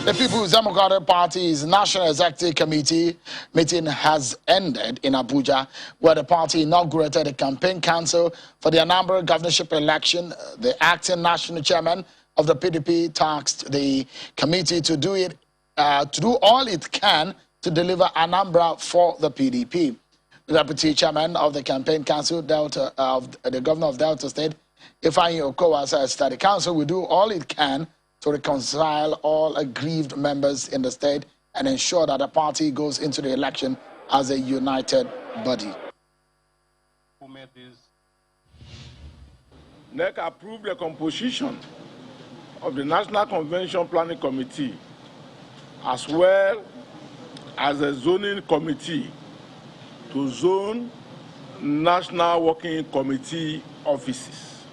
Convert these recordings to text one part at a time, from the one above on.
The People's Democratic Party's National Executive Committee meeting has ended in Abuja, where the party inaugurated a campaign council for the Anambra governorship election. The acting national chairman of the PDP tasked the committee to do all it can to deliver Anambra for the PDP. The deputy chairman of the campaign council, the governor of Delta State, Ifeanyi Okowa, says that the council will do all it can to reconcile all aggrieved members in the state and ensure that the party goes into the election as a united body. NEC approved the composition of the National Convention Planning Committee as well as a zoning committee to zone National Working Committee offices.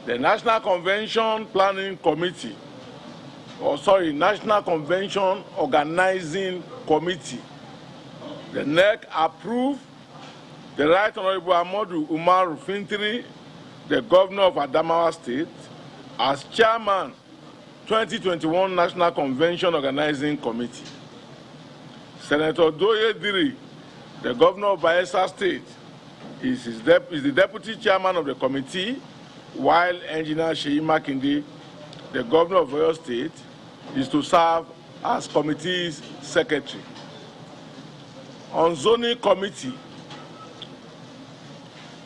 The National Convention Planning Committee, National Convention Organizing Committee, the NEC approved the Right Honorable Ahmadu Umar Fintiri, the Governor of Adamawa State, as Chairman, 2021 National Convention Organizing Committee. Senator Doye Diri, the Governor of Bayelsa State, is the Deputy Chairman of the committee, while Engineer Sheyi Makinde, the Governor of Oyo State, is to serve as committee's secretary. On zoning committee,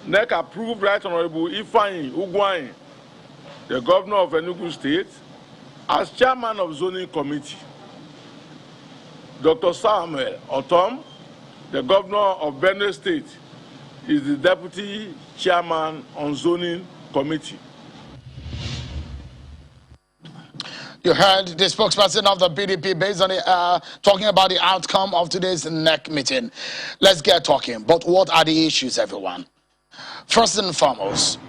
NEC approved Right Honorable Ifeanyi Ugwuanyi, the Governor of Enugu State, as chairman of zoning committee. Dr. Samuel Otom, the Governor of Benue State, is the deputy chairman on zoning committee. You heard the spokesperson of the PDP based on talking about the outcome of today's NEC meeting. Let's get talking. But what are the issues, everyone? First and foremost,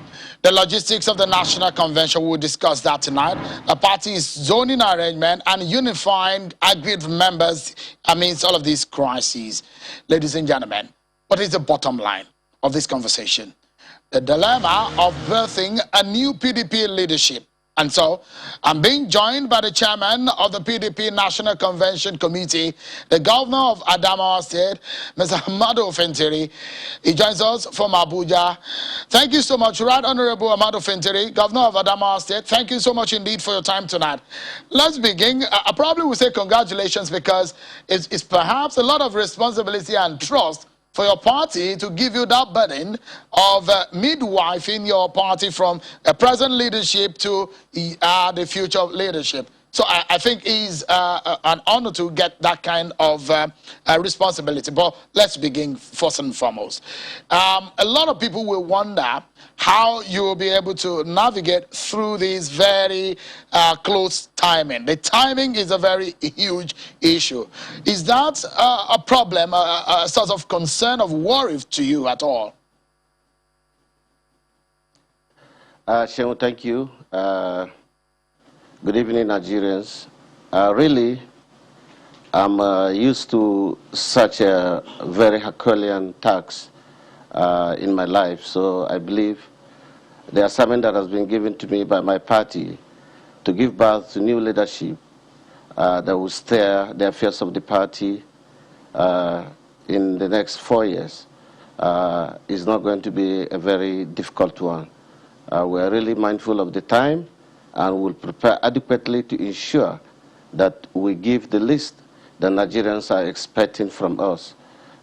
the logistics of the National Convention, we'll discuss that tonight. The party's zoning arrangement and unifying aggrieved members amidst all of these crises. Ladies and gentlemen, what is the bottom line of this conversation? The dilemma of birthing a new PDP leadership. And so, I'm being joined by the chairman of the PDP National Convention Committee, the governor of Adamawa State, Mr. Ahmadu Fintiri. He joins us from Abuja. Thank you so much, Right Honorable Ahmadu Fintiri, governor of Adamawa State. Thank you so much indeed for your time tonight. Let's begin. I probably will say congratulations because it's perhaps a lot of responsibility and trust for your party to give you that burden of midwife in your party from a present leadership to the future leadership. So I think it's an honor to get that kind of responsibility. But let's begin first and foremost. A lot of people will wonder how you will be able to navigate through this very close timing. The timing is a very huge issue. Is that a problem, a sort of concern of worry to you at all? Shehu, thank you. Good evening, Nigerians. Really, I'm used to such a very Herculean task in my life, so I believe the assignment that has been given to me by my party to give birth to new leadership that will steer the affairs of the party in the next 4 years is not going to be a very difficult one. We are really mindful of the time and will prepare adequately to ensure that we give the list that Nigerians are expecting from us.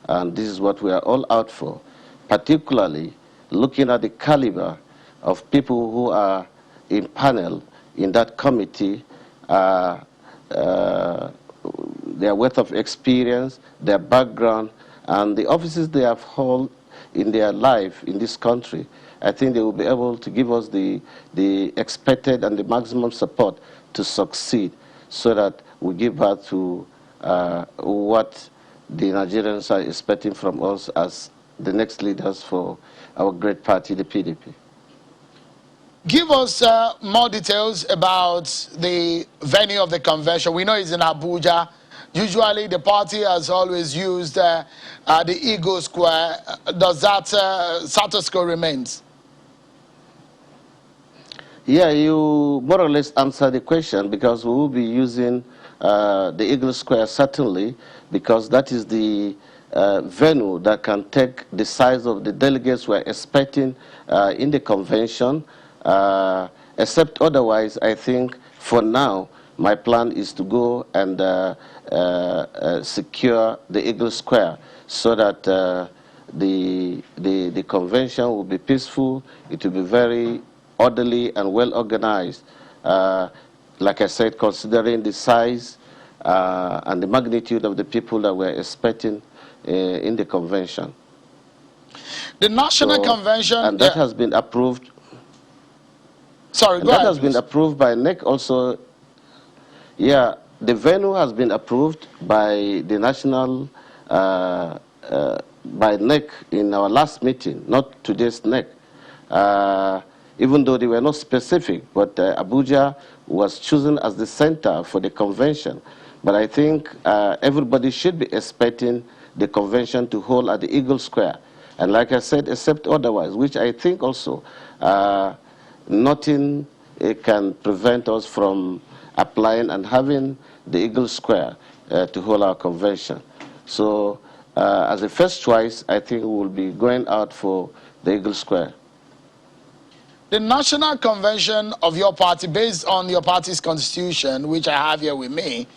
And this is what we are all out for, particularly looking at the caliber of people who are in panel in that committee, their wealth of experience, their background, and the offices they have held in their life in this country. I think they will be able to give us the expected and the maximum support to succeed so that we give birth to what the Nigerians are expecting from us as the next leaders for our great party, the PDP. Give us more details about the venue of the convention. We know it's in Abuja. Usually the party has always used the Eagle Square. Does that status quo remains? Yeah, you more or less answered the question, because we will be using the Eagle Square certainly, because that is the venue that can take the size of the delegates we're expecting in the convention. Except otherwise, I think for now, my plan is to go and secure the Eagle Square so that the convention will be peaceful. It will be very orderly and well organized. Like I said, considering the size and the magnitude of the people that we're expecting in the convention. The National Convention... And that has been approved. Sorry, go ahead. That has been approved by NEC also. Yeah, the venue has been approved by the National, by NEC in our last meeting, not today's NEC. Even though they were not specific, but Abuja was chosen as the center for the convention. But I think everybody should be expecting the convention to hold at the Eagle Square. And like I said, except otherwise, which I think also nothing can prevent us from applying and having the Eagle Square to hold our convention. So as a first choice, I think we will be going out for the Eagle Square. The National Convention of your party, based on your party's constitution, which I have here with me,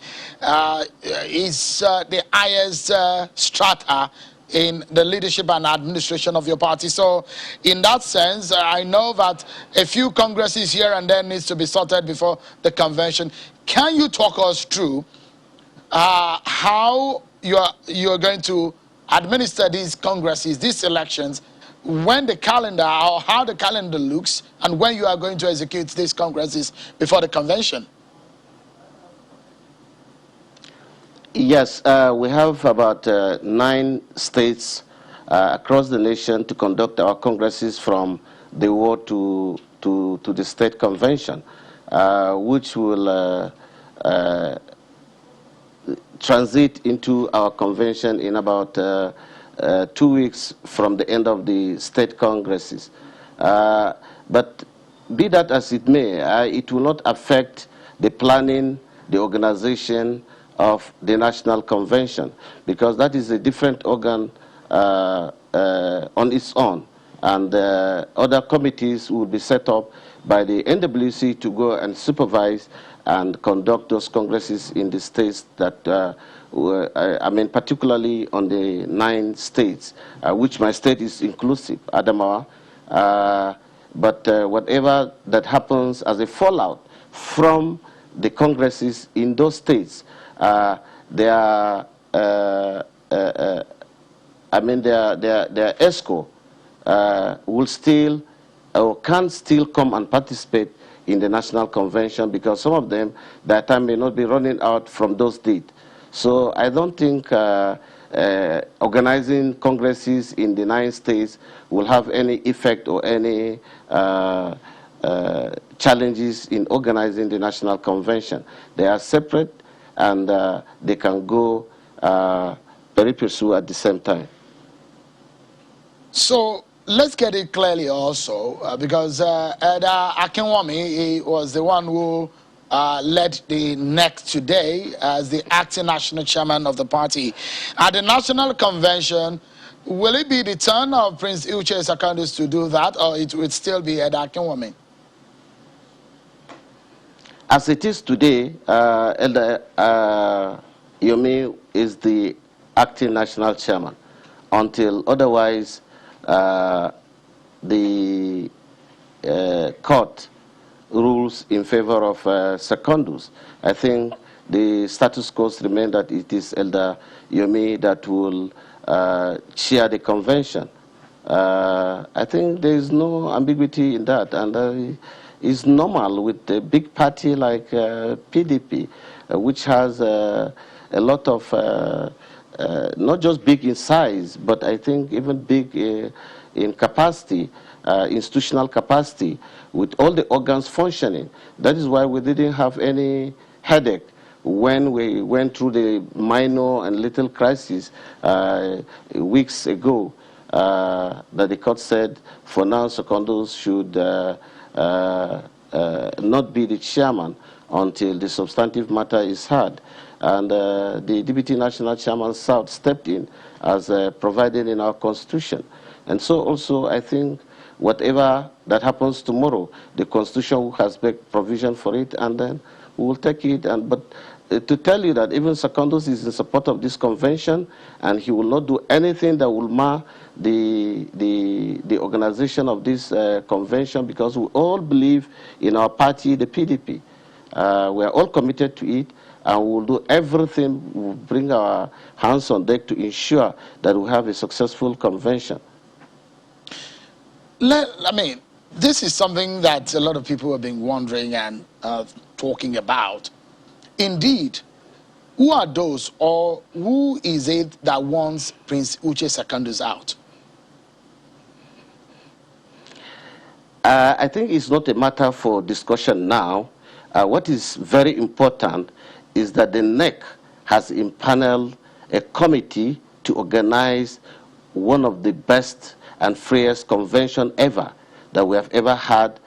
is the highest strata in the leadership and administration of your party. So in that sense, I know that a few congresses here and there needs to be sorted before the convention. Can you talk us through how you're going to administer these congresses, these elections, when the calendar, or how the calendar looks, and when you are going to execute these congresses before the convention? Yes, we have about 9 states across the nation to conduct our congresses from the ward to the state convention, which will transit into our convention in about 2 weeks from the end of the state congresses. But be that as it may, it will not affect the planning, the organization of the National Convention, because that is a different organ on its own. And other committees will be set up by the NWC to go and supervise and conduct those congresses in the states that I mean, particularly on the 9 states, which my state is inclusive, Adamawa. But whatever that happens as a fallout from the congresses in those states, their ESCO will still or can still come and participate in the National Convention, because some of them, their time may not be running out from those dates. So I don't think organizing congresses in the 9 states will have any effect or any challenges in organizing the National Convention. They are separate, and they can go very pursue at the same time. So let's get it clearly also, because Eda Akinwumi was the one who led the NEC today as the acting national chairman of the party. At the National Convention, will it be the turn of Prince Uche Secondus to do that, or it would still be Eda Akinwumi? As it is today, Elder Yomi is the acting national chairman until otherwise the court rules in favor of Secondus. I think the status quo remains that it is Elder Yomi that will chair the convention. I think there is no ambiguity in that, and it's normal with a big party like PDP, which has a lot of, not just big in size, but I think even big in capacity, institutional capacity, with all the organs functioning. That is why we didn't have any headache when we went through the minor and little crisis weeks ago, that the court said for now Secondus should not be the chairman until the substantive matter is heard. And the Deputy National Chairman South stepped in as provided in our constitution. And so also I think whatever that happens tomorrow, the constitution has made provision for it, and then we will take it. But to tell you that even Secondus is in support of this convention, and he will not do anything that will mar the organization of this convention, because we all believe in our party, the PDP. We are all committed to it, and we will do everything, we will bring our hands on deck to ensure that we have a successful convention. I mean, this is something that a lot of people have been wondering and talking about. Indeed, who are those, or who is it that wants Prince Uche Secondus out? I think it's not a matter for discussion now. What is very important is that the NEC has impaneled a committee to organize one of the best and freest convention ever that we have ever had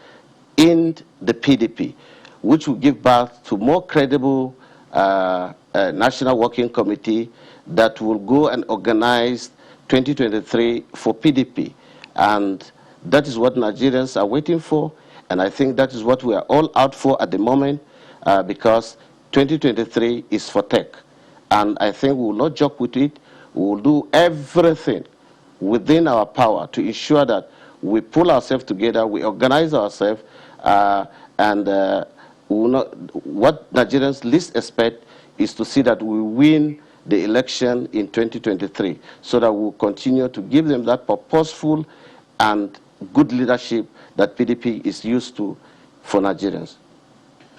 in the PDP, which will give birth to more credible National Working Committee that will go and organize 2023 for PDP. And that is what Nigerians are waiting for, and I think that is what we are all out for at the moment, because 2023 is for tech. And I think we will not joke with it. We will do everything within our power to ensure that we pull ourselves together, we organize ourselves, and what Nigerians least expect is to see that we win the election in 2023, so that we will continue to give them that purposeful and good leadership that PDP is used to for Nigerians.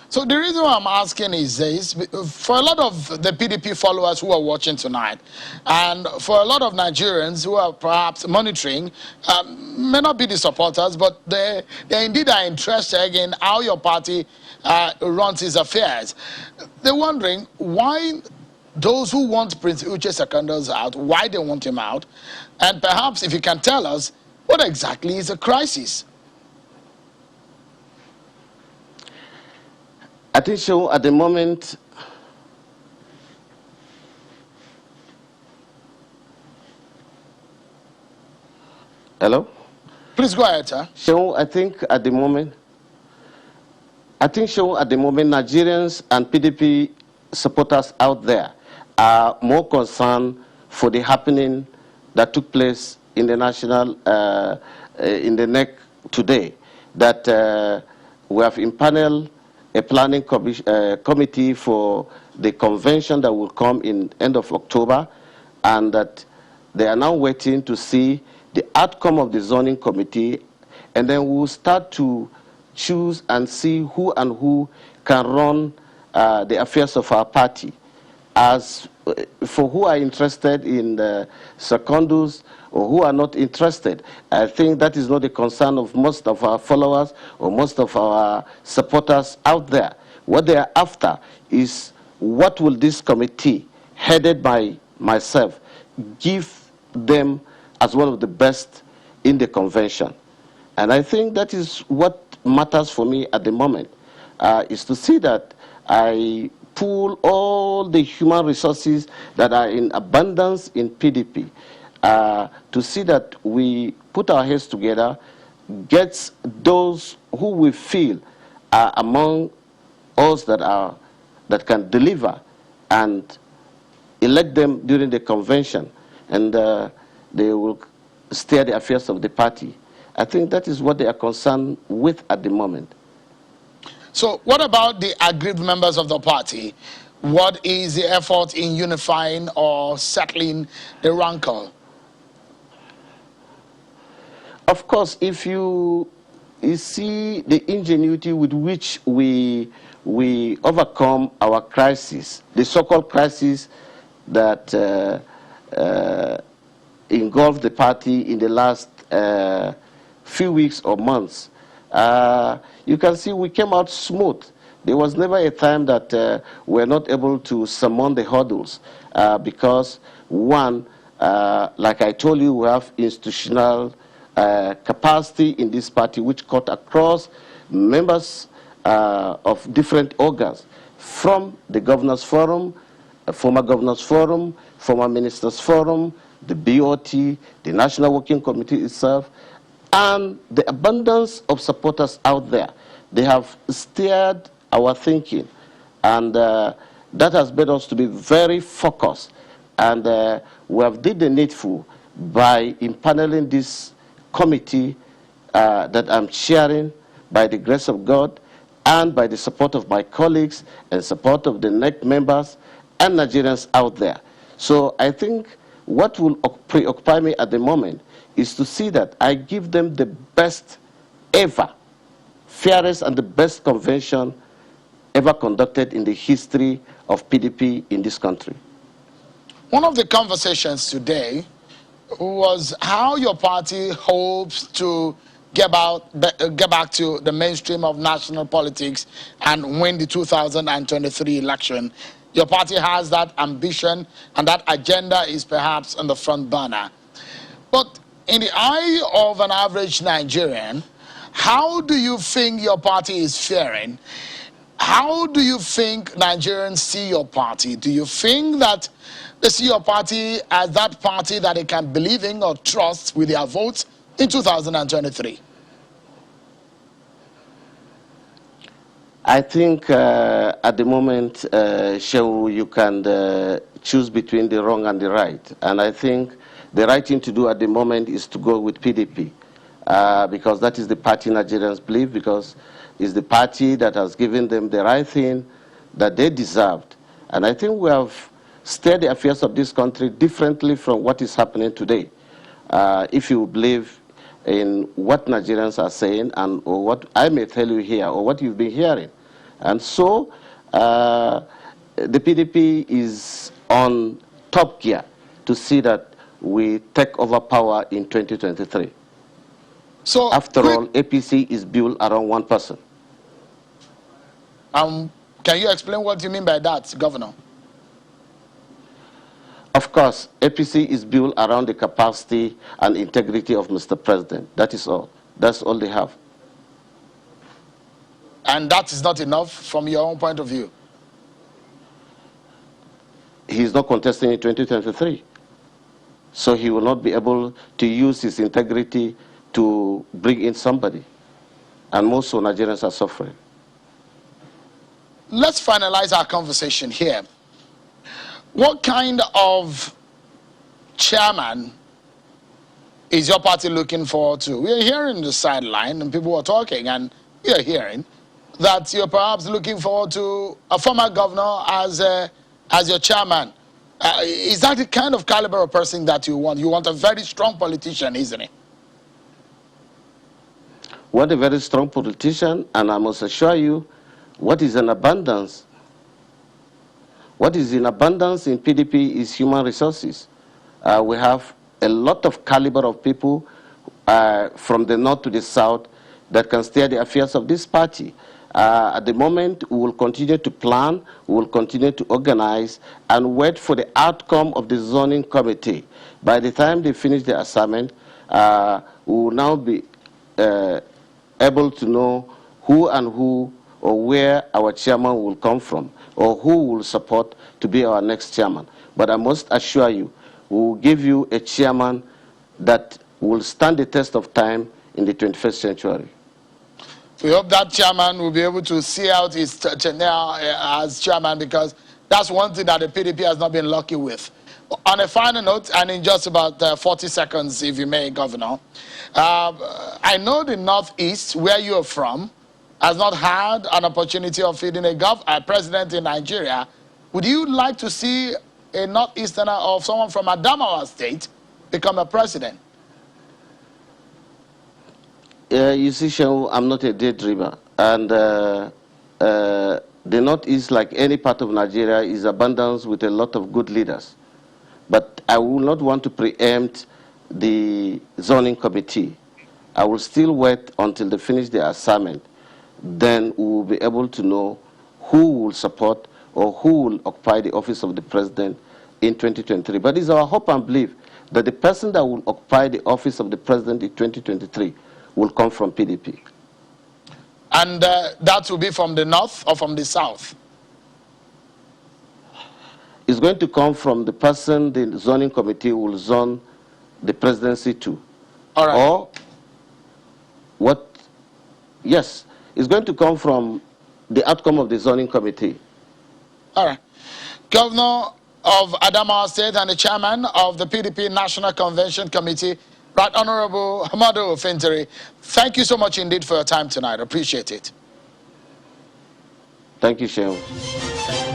So the reason why I'm asking is this: for a lot of the PDP followers who are watching tonight, and for a lot of Nigerians who are perhaps monitoring, may not be the supporters, but they indeed are interested in how your party runs its affairs. They're wondering why those who want Prince Uche Secondus out, why they want him out, and perhaps if you can tell us what exactly is a crisis. I think so at the moment, hello? Please go ahead, sir. So I think at the moment, Nigerians and PDP supporters out there are more concerned for the happening that took place in the national, in the NEC today, that we have impaneled a planning committee for the convention that will come in end of October, and that they are now waiting to see the outcome of the zoning committee, and then we will start to choose and see who can run the affairs of our party. As for who are interested in the Secondus or who are not interested, I think that is not the concern of most of our followers or most of our supporters out there. What they are after is what will this committee, headed by myself, give them as one of the best in the convention. And I think that is what matters for me at the moment, is to see that I pool all the human resources that are in abundance in PDP, to see that we put our heads together, get those who we feel are among us that can deliver, and elect them during the convention, and they will steer the affairs of the party. I think that is what they are concerned with at the moment. So what about the aggrieved members of the party? What is the effort in unifying or settling the rancor? Of course, if you see the ingenuity with which we overcome our crisis, the so-called crisis that engulfed the party in the last few weeks or months, you can see we came out smooth. There was never a time that we were not able to surmount the hurdles, because one, like I told you, we have institutional capacity in this party which cut across members of different organs, from the Governors Forum, former Governors Forum, former Ministers Forum, the BOT, the National Working Committee itself, and the abundance of supporters out there. They have steered our thinking, and that has made us to be very focused. And we have did the needful by impaneling this committee that I'm chairing by the grace of God and by the support of my colleagues and support of the NEC members and Nigerians out there. So I think what will preoccupy me at the moment is to see that I give them the best ever, fairest and the best convention ever conducted in the history of PDP in this country. One of the conversations today was how your party hopes to get back to the mainstream of national politics and win the 2023 election. Your party has that ambition, and that agenda is perhaps on the front burner. But in the eye of an average Nigerian, how do you think your party is faring? How do you think Nigerians see your party? Do you think that they see your party as that party that they can believe in or trust with their votes in 2023? I think at the moment, Shehu, you can choose between the wrong and the right. And I think the right thing to do at the moment is to go with PDP, because that is the party Nigerians believe, because it's the party that has given them the right thing that they deserved. And I think we have steered the affairs of this country differently from what is happening today. If you believe in what Nigerians are saying and or what I may tell you here or what you've been hearing. And so the PDP is on top gear to see that we take over power in 2023. So after all, APC is built around one person. Can you explain what you mean by that, Governor? Of course, APC is built around the capacity and integrity of Mr. President. That is all. That's all they have. And that is not enough from your own point of view? He is not contesting in 2023. So he will not be able to use his integrity to bring in somebody. And most of Nigerians are suffering. Let's finalize our conversation here. What kind of chairman is your party looking forward to? We are hearing the sideline and people are talking, and we are hearing that you're perhaps looking forward to a former governor as your chairman. Is that the kind of caliber of person that you want? You want a very strong politician, isn't it? Want a very strong politician, and I must assure you, what is in abundance? What is in abundance in PDP is human resources. We have a lot of caliber of people from the north to the south that can steer the affairs of this party. At the moment, we will continue to plan, we will continue to organize, and wait for the outcome of the zoning committee. By the time they finish the assignment, we will now be able to know who and who or where our chairman will come from, or who will support to be our next chairman. But I must assure you, we will give you a chairman that will stand the test of time in the 21st century. We hope that chairman will be able to see out his tenure as chairman, because that's one thing that the PDP has not been lucky with. On a final note, and in just about 40 seconds, if you may, Governor, I know the Northeast, where you are from, has not had an opportunity of feeding a president in Nigeria. Would you like to see a Northeasterner or someone from Adamawa State become a president? You see, Shehu, I'm not a daydreamer. And the Northeast, like any part of Nigeria, is abundant with a lot of good leaders. But I will not want to preempt the zoning committee. I will still wait until they finish their assignment. Then we will be able to know who will support or who will occupy the office of the president in 2023. But it's our hope and belief that the person that will occupy the office of the president in 2023 will come from PDP. And that will be from the north or from the south? It's going to come from the person the zoning committee will zone the presidency to. All right. Or what? Yes, it's going to come from the outcome of the zoning committee. All right. Governor of Adamawa State and the chairman of the PDP National Convention Committee, Right Honorable Hamadu Fintiri, thank you so much indeed for your time tonight. Appreciate it. Thank you, Shehu.